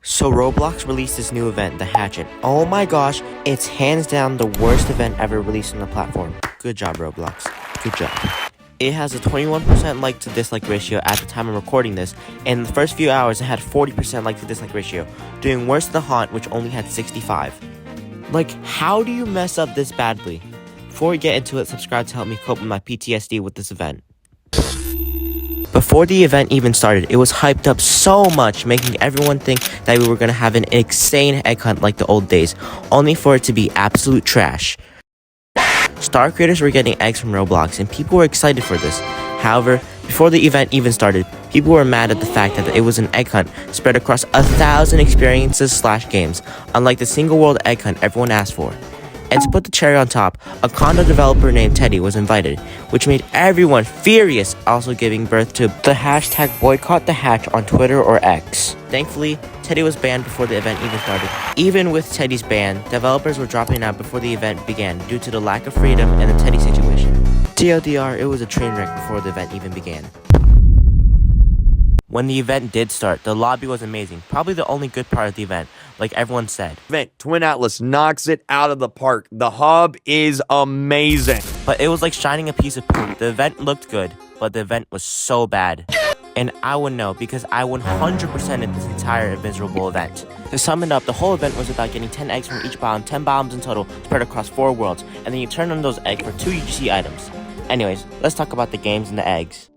So Roblox released this new event, the Hatchet. Oh my gosh, it's hands down the worst event ever released on the platform. Good job, Roblox. Good job. It has a 21% like to dislike ratio at the time I'm recording this, and in the first few hours it had 40% like to dislike ratio, doing worse than the Haunt, which only had 65. Like, how do you mess up this badly? Before we get into it, subscribe to help me cope with my PTSD with this event. Before the event even started, it was hyped up so much, making everyone think that we were going to have an insane egg hunt like the old days, only for it to be absolute trash. Star creators were getting eggs from Roblox, and people were excited for this. However, before the event even started, people were mad at the fact that it was an egg hunt spread across 1,000 experiences/games, unlike the single world egg hunt everyone asked for. And to put the cherry on top, a condo developer named Teddy was invited, which made everyone furious, also giving birth to the hashtag #BoycottTheHatch on Twitter or X. Thankfully, Teddy was banned before the event even started. Even with Teddy's ban, developers were dropping out before the event began due to the lack of freedom and the Teddy situation. TLDR, it was a train wreck before the event even began. When the event did start, the lobby was amazing, probably the only good part of the event, like everyone said. Twin Atlas knocks it out of the park. The hub is amazing. But it was like shining a piece of poop. The event looked good, but the event was so bad. And I would know because I 100%ed this entire miserable event. To sum it up, the whole event was about getting 10 eggs from each biome, 10 biomes in total, spread across 4 worlds, and then you turn on those eggs for 2 UGC items. Anyways, let's talk about the games and the eggs.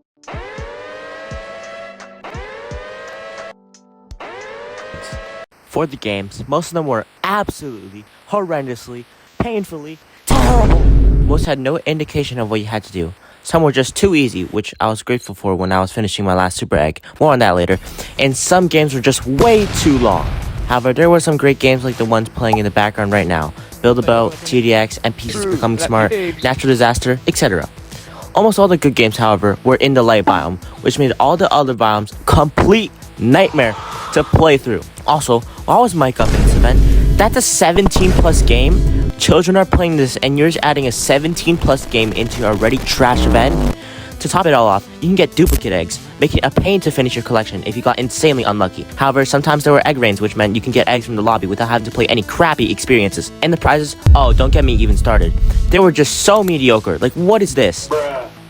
For the games, most of them were absolutely, horrendously, painfully terrible. Most had no indication of what you had to do. Some were just too easy, which I was grateful for when I was finishing my last super egg. More on that later. And some games were just way too long. However, there were some great games like the ones playing in the background right now. Build-A-Boat, TDX, and Pieces Becoming Smart, Natural Disaster, etc. Almost all the good games, however, were in the light biome, which made all the other biomes complete nightmare to play through. Also, why was Mike up in this event? That's a 17+ game. Children are playing this and you're just adding a 17+ game into your already trash event. To top it all off, you can get duplicate eggs, making it a pain to finish your collection if you got insanely unlucky. However, sometimes there were egg rains, which meant you can get eggs from the lobby without having to play any crappy experiences. And the prizes, oh, don't get me even started. They were just so mediocre. Like, what is this?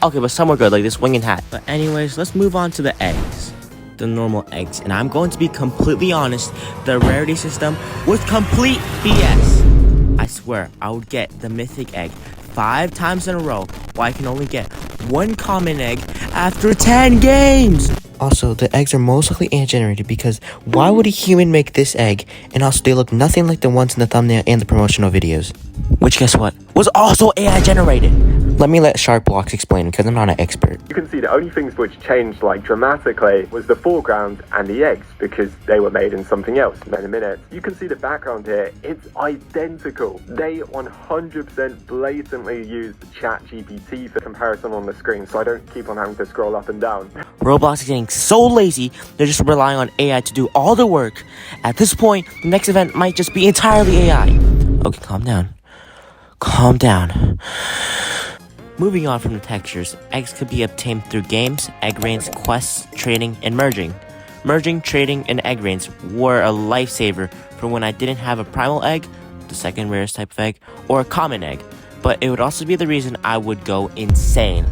Okay, but some were good, like this winged hat. But anyways, let's move on to the eggs. The normal eggs, and I'm going to be completely honest, the rarity system was complete BS. I swear, I would get the mythic egg 5 times in a row, while I can only get 1 common egg after 10 games. Also, the eggs are most likely AI generated because why would a human make this egg? And also, they look nothing like the ones in the thumbnail and the promotional videos. Which, guess what, was also AI generated. Let me let Sharkblocks explain because I'm not an expert. You can see the only things which changed like dramatically was the foreground and the eggs because they were made in something else in a minute. You can see the background here, it's identical. They 100% blatantly used ChatGPT for comparison on the screen, so I don't keep on having to scroll up and down. Roblox is getting so lazy, they're just relying on AI to do all the work. At this point, the next event might just be entirely AI. Okay, calm down. Calm down. Moving on from the textures, eggs could be obtained through games, egg rains, quests, trading, and merging. Merging, trading, and egg rains were a lifesaver for when I didn't have a primal egg, the second rarest type of egg, or a common egg, but it would also be the reason I would go insane.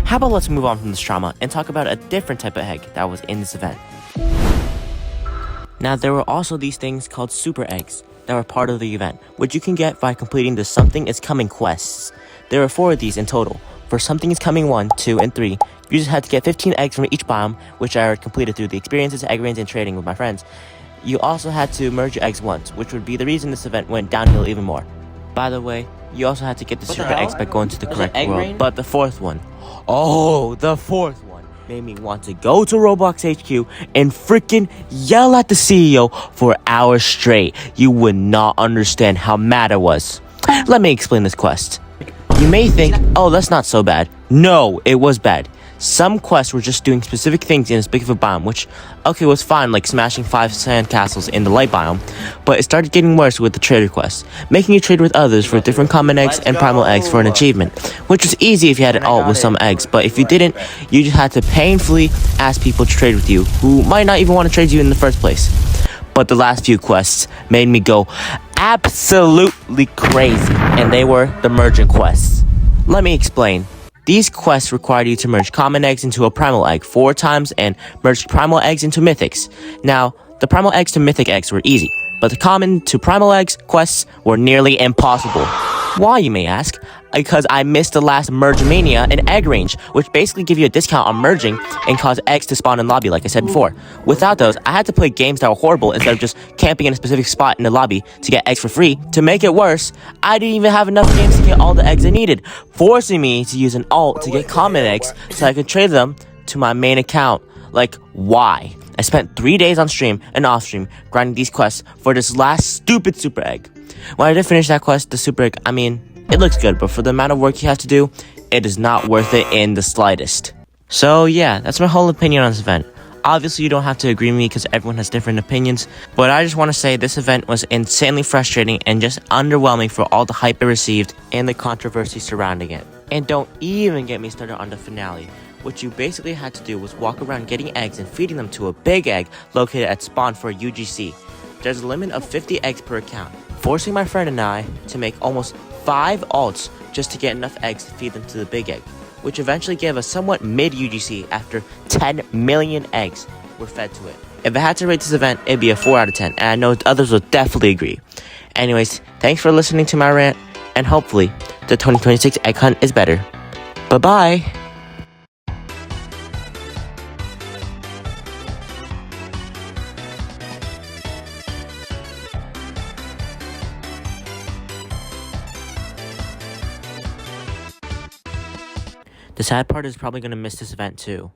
How about let's move on from this trauma and talk about a different type of egg that was in this event. Now, there were also these things called super eggs that were part of the event, which you can get by completing the Something is Coming quests. There were 4 of these in total. For Something is Coming 1, 2, and 3, you just had to get 15 eggs from each biome, which I already completed through the experiences, egg rains, and trading with my friends. You also had to merge your eggs once, which would be the reason this event went downhill even more. By the way, you also had to get the super eggs by going to the correct world. But the 4th one, oh, the 4th one made me want to go to Roblox HQ and freaking yell at the CEO for hours straight. You would not understand how mad I was. Let me explain this quest. You may think, oh, that's not so bad. No, it was bad. Some quests were just doing specific things in a specific biome, which, okay, was fine, like smashing 5 sandcastles in the light biome, but it started getting worse with the trader quests, making you trade with others for different common eggs and primal eggs for an achievement, which was easy if you had an alt with some eggs, but if you didn't, you just had to painfully ask people to trade with you, who might not even want to trade you in the first place. But the last few quests made me go absolutely crazy, and they were the merging quests. Let me explain. These quests required you to merge common eggs into a primal egg 4 times and merge primal eggs into mythics. Now, the primal eggs to mythic eggs were easy, but the common to primal eggs quests were nearly impossible. Why, you may ask? Because I missed the last Merge Mania and Egg Range, which basically give you a discount on merging and cause eggs to spawn in lobby, like I said before. Without those, I had to play games that were horrible instead of just camping in a specific spot in the lobby to get eggs for free. To make it worse, I didn't even have enough games to get all the eggs I needed, forcing me to use an alt to get common eggs so I could trade them to my main account. Like, why? I spent 3 days on stream and off stream grinding these quests for this last stupid super egg. When I did finish that quest, the super egg, I mean, it looks good, but for the amount of work you have to do, it is not worth it in the slightest. So yeah, that's my whole opinion on this event. Obviously, you don't have to agree with me because everyone has different opinions, but I just want to say this event was insanely frustrating and just underwhelming for all the hype it received and the controversy surrounding it. And don't even get me started on the finale. What you basically had to do was walk around getting eggs and feeding them to a big egg located at spawn for a UGC. There's a limit of 50 eggs per account, forcing my friend and I to make almost 5 alts just to get enough eggs to feed them to the big egg, which eventually gave us somewhat mid UGC after 10 million eggs were fed to it. If I had to rate this event, it'd be a 4 out of 10, and I know others will definitely agree. Anyways, thanks for listening to my rant, and hopefully the 2026 egg hunt is better. Bye-bye! The sad part is probably going to miss this event too.